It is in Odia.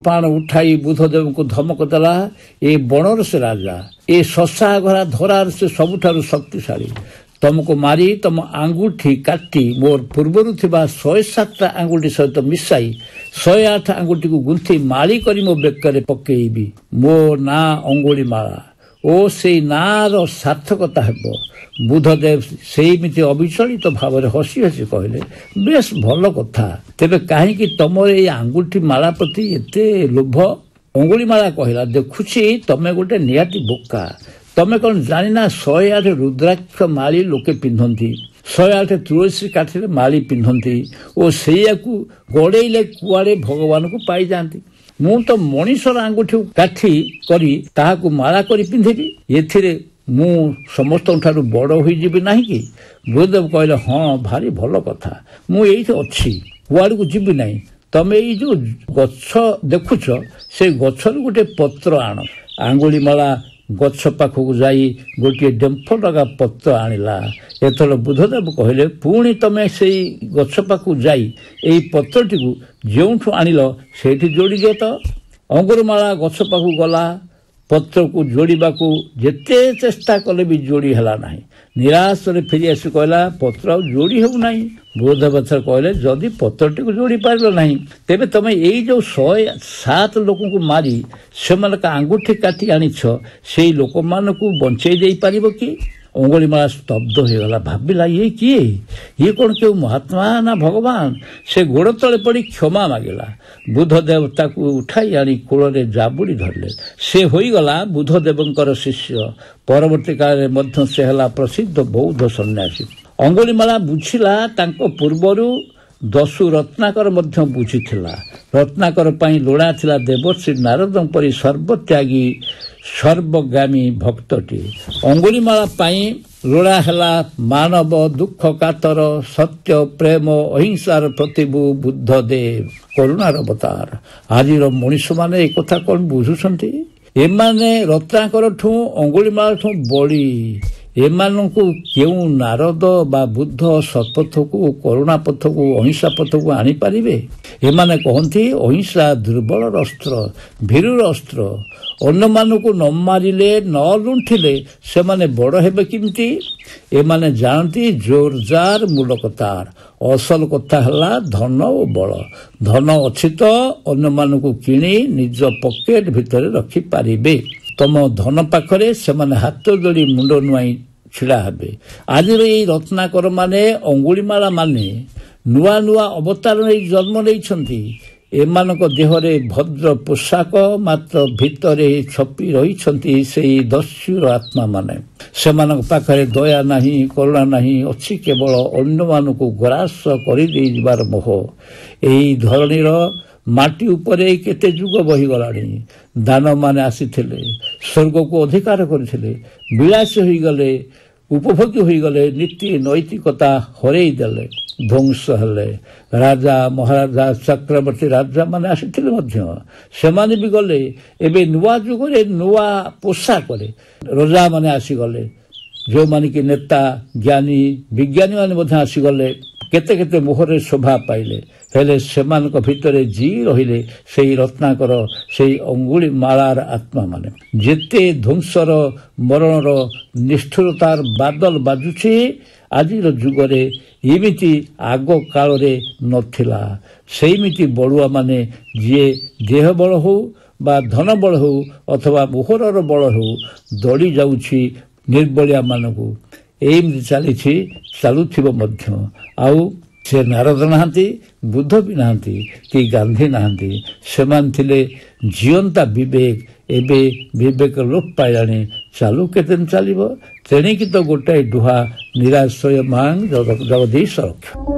ପାଣ ଉଠାଇ ବୁଧଦେବ को ଧମକ ଦେଲା, ଏ ବଣର ସେ ରାଜା, ଏ ଶଶା ଘରା ଧରାର ସେ ସବୁଠାରୁ ଶକ୍ତିଶାଳୀ। ତମକୁ ମାରି ତମ ଆଙ୍ଗୁଠି କାଟି ମୋର ପୂର୍ବରୁ ଥିବା 107ଟା ଆଙ୍ଗୁଠି ସହିତ ମିଶାଇ 108 ଆଙ୍ଗୁଠିକୁ ଗୁନ୍ଥି ମାଳି କରି ମୋ ବେକରେ ପକେଇବି। ମୋ ନାଁ ଅଙ୍ଗୁଳିମାଳା ଓ ସେଇ ନାଁର ସାର୍ଥକତା ହେବ। ବୁଧଦେବ ସେଇମିତି ଅବିଚଳିତ ଭାବରେ ହସି ହସି କହିଲେ, ବେଶ ଭଲ କଥା, ତେବେ କାହିଁକି ତମର ଏଇ ଆଙ୍ଗୁଠି ମାଳା ପ୍ରତି ଏତେ ଲୋଭ? ଅଙ୍ଗୁଳିମାଳା କହିଲା, ଦେଖୁଛି ତମେ ଗୋଟେ ନିହାତି ବୋକା। ତମେ କଣ ଜାଣିନା 108 ରୁଦ୍ରାକ୍ଷ ମାଳି ଲୋକେ ପିନ୍ଧନ୍ତି, 108 ତୁଳସୀ କାଠିରେ ମାଳି ପିନ୍ଧନ୍ତି ଓ ସେଇଆକୁ ଗଡ଼େଇଲେ କୁଆଡ଼େ ଭଗବାନଙ୍କୁ ପାଇଯାଆନ୍ତି। ମୁଁ ତ ମଣିଷର ଆଙ୍ଗୁଠିକୁ କାଠି କରି ତାହାକୁ ମାଳା କରି ପିନ୍ଧିବି, ଏଥିରେ ମୁଁ ସମସ୍ତଙ୍କ ଠାରୁ ବଡ଼ ହୋଇଯିବି ନାହିଁ କି? ବୁଧଦେବ କହିଲେ, ହଁ ଭାରି ଭଲ କଥା, ମୁଁ ଏଇଠି ଅଛି, କୁଆଡ଼କୁ ଯିବି ନାହିଁ। ତମେ ଏଇ ଯୋଉ ଗଛ ଦେଖୁଛ ସେଇ ଗଛରୁ ଗୋଟେ ପତ୍ର ଆଣ। ଆଙ୍ଗୁଳିମାଳା ଗଛ ପାଖକୁ ଯାଇ ଗୋଟିଏ ଡେମ୍ଫ ଲଗା ପତ୍ର ଆଣିଲା। ଏଥର ବୁଧଦେବ କହିଲେ, ପୁଣି ତମେ ସେଇ ଗଛ ପାଖକୁ ଯାଇ ଏଇ ପତ୍ରଟିକୁ ଯେଉଁଠୁ ଆଣିଲ ସେଇଠି ଯୋଡ଼ିଦିଅ ତ। ଅଙ୍ଗୁଳିମାଳା ଗଛ ପାଖକୁ ଗଲା। ପତ୍ରକୁ ଯୋଡ଼ିବାକୁ ଯେତେ ଚେଷ୍ଟା କଲେ ବି ଯୋଡ଼ି ହେଲା ନାହିଁ। ନିରାଶରେ ଫେରିଆସି କହିଲା, ପତ୍ର ଆଉ ଯୋଡ଼ି ହେଉନାହିଁ। ବୁଧଦେବ କହିଲେ, ଯଦି ପତ୍ରଟିକୁ ଯୋଡ଼ି ପାରିଲ ନାହିଁ, ତେବେ ତମେ ଏଇ ଯୋଉ 107 ଲୋକଙ୍କୁ ମାରି ସେମାନଙ୍କ ଆଙ୍ଗୁଠି କାଟି ଆଣିଛ, ସେଇ ଲୋକମାନଙ୍କୁ ବଞ୍ଚେଇ ଦେଇପାରିବ କି? ଅଙ୍ଗୁଳିମାଳା ସ୍ତବ୍ଧ ହୋଇଗଲା। ଭାବିଲା, ଇଏ କିଏ? ଇଏ କଣ କେଉଁ ମହାତ୍ମା ନା ଭଗବାନ? ସେ ଗୋଡ଼ ତଳେ ପଡ଼ି କ୍ଷମା ମାଗିଲା। ବୁଧଦେବ ତାକୁ ଉଠାଇ ଆଣି କୋଳରେ ଜାବୁଡ଼ି ଧରିଲେ। ସେ ହୋଇଗଲା ବୁଧଦେବଙ୍କର ଶିଷ୍ୟ। ପରବର୍ତ୍ତୀ କାଳରେ ମଧ୍ୟ ସେ ହେଲା ପ୍ରସିଦ୍ଧ ବୌଦ୍ଧ ସନ୍ନ୍ୟାସୀ। ଅଙ୍ଗୁଳିମାଳା ବୁଝିଲା, ତାଙ୍କ ପୂର୍ବରୁ ଦସ୍ୟୁ ରତ୍ନାକର ମଧ୍ୟ ବୁଝିଥିଲା। ରତ୍ନାକର ପାଇଁ ଲୋଡ଼ା ଥିଲା ଦେବର୍ଷି ନାରଦଙ୍କ ପରି ସର୍ବତ୍ୟାଗୀ ସର୍ବଗାମୀ ଭକ୍ତଟି। ଅଙ୍ଗୁଳିମାଳା ପାଇଁ ଲୋଡ଼ା ହେଲା ମାନବ ଦୁଃଖ କାତର ସତ୍ୟ ପ୍ରେମ ଅହିଂସାର ପ୍ରତିଭୁ ବୁଦ୍ଧଦେବ, କରୁଣାର ଅବତାର। ଆଜିର ମଣିଷମାନେ ଏ କଥା କଣ ବୁଝୁଛନ୍ତି? ଏମାନେ ରତ୍ନାକରଠୁ ଅଙ୍ଗୁଳିମାଳାଠୁ ବଳି। ଏମାନଙ୍କୁ କେଉଁ ନାରଦ ବା ବୁଦ୍ଧ ସତ୍ପଥକୁ କରୁଣା ପଥକୁ ଅହିଂସା ପଥକୁ ଆଣିପାରିବେ? ଏମାନେ କହନ୍ତି ଅହିଂସା ଦୁର୍ବଳର ଅସ୍ତ୍ର, ଭୀରୁର ଅସ୍ତ୍ର। ଅନ୍ୟମାନଙ୍କୁ ନ ମାରିଲେ ନ ଲୁଣ୍ଠିଲେ ସେମାନେ ବଡ଼ ହେବେ କେମିତି? ଏମାନେ ଜାଣନ୍ତି ଜୋରଜାର ମୂଲକ ତାର। ଅସଲ କଥା ହେଲା ଧନ ଓ ବଳ। ଧନ ଅଛି ତ ଅନ୍ୟମାନଙ୍କୁ କିଣି ନିଜ ପକେଟ ଭିତରେ ରଖିପାରିବେ। ତମ ଧନ ପାଖରେ ସେମାନେ ହାତ ଯୋଡ଼ି ମୁଣ୍ଡ ନୁଆଇଁ ଛିଡ଼ା ହେବେ। ଆଜିର ଏଇ ରତ୍ନାକର ମାନେ ଅଙ୍ଗୁଳିମାଳା ମାନେ ନୂଆ ନୂଆ ଅବତାର ନେଇ ଜନ୍ମ ନେଇଛନ୍ତି। ଏମାନଙ୍କ ଦେହରେ ଭଦ୍ର ପୋଷାକ, ମାତ୍ର ଭିତରେ ଛପି ରହିଛନ୍ତି ସେଇ ଦସ୍ୟୁର ଆତ୍ମାମାନେ। ସେମାନଙ୍କ ପାଖରେ ଦୟା ନାହିଁ, କରୁଣା ନାହିଁ, ଅଛି କେବଳ ଅନ୍ୟମାନଙ୍କୁ ଗ୍ରାସ କରିଦେଇଯିବାର ମୋହ। ଏହି ଧରଣୀର ମାଟି ଉପରେ କେତେ ଯୁଗ ବହିଗଲାଣି। ଦାନବମାନେ ଆସିଥିଲେ, ସ୍ୱର୍ଗକୁ ଅଧିକାର କରିଥିଲେ, ବିଳାସୀ ହୋଇଗଲେ, ଉପଭୋଗୀ ହୋଇଗଲେ, ନୀତି ନୈତିକତା ହରେଇ ଦେଲେ, ଧ୍ୱଂସ ହେଲେ। ରାଜା ମହାରାଜା ଚକ୍ରବର୍ତ୍ତୀ ରାଜାମାନେ ଆସିଥିଲେ ମଧ୍ୟ, ସେମାନେ ବି ଗଲେ। ଏବେ ନୂଆ ଯୁଗରେ ନୂଆ ପୋଷାକରେ ରଜାମାନେ ଆସିଗଲେ, ଯେଉଁମାନେ କି ନେତା ଜ୍ଞାନୀ ବିଜ୍ଞାନୀମାନେ ମଧ୍ୟ ଆସିଗଲେ। କେତେ କେତେ ମୋହରେ ଶୋଭା ପାଇଲେ, ହେଲେ ସେମାନଙ୍କ ଭିତରେ ଜି ରହିଲେ ସେଇ ରତ୍ନାକର, ସେଇ ଅଙ୍ଗୁଳିମାଳାର ଆତ୍ମାମାନେ। ଯେତେ ଧ୍ୱଂସର ମରଣର ନିଷ୍ଠୁରତାର ବାଦଲ ବାଜୁଛି ଆଜିର ଯୁଗରେ, ଏମିତି ଆଗ କାଳରେ ନଥିଲା। ସେଇମିତି ବଳୁଆମାନେ, ଯିଏ ଦେହ ବଳ ହଉ ବା ଧନ ବଳ ହଉ ଅଥବା ମୋହରର ବଳ ହଉ ଦଳି ଯାଉଛି ନିର୍ବଳିଆମାନଙ୍କୁ। ଏମିତି ଚାଲିଛି, ଚାଲୁଥିବ ମଧ୍ୟ। ଆଉ ସେ ନାରଦ ନାହାନ୍ତି, ବୁଦ୍ଧ ବି ନାହାନ୍ତି, କି ଗାନ୍ଧୀ ନାହାନ୍ତି। ସେମାନେ ଥିଲେ ଜିଅନ୍ତା ବିବେକ। ଏବେ ବିବେକ ଲୋପ ପାଇଲାଣି। ଚାଲୁ କେତେଦିନ ଚାଲିବ? ତେଣିକି ତ ଗୋଟାଏ ଡୁହା, ନିରାଶ୍ରୟ ମାଙ୍ଗ ଜଗଦୀଶ ରକ୍ଷ।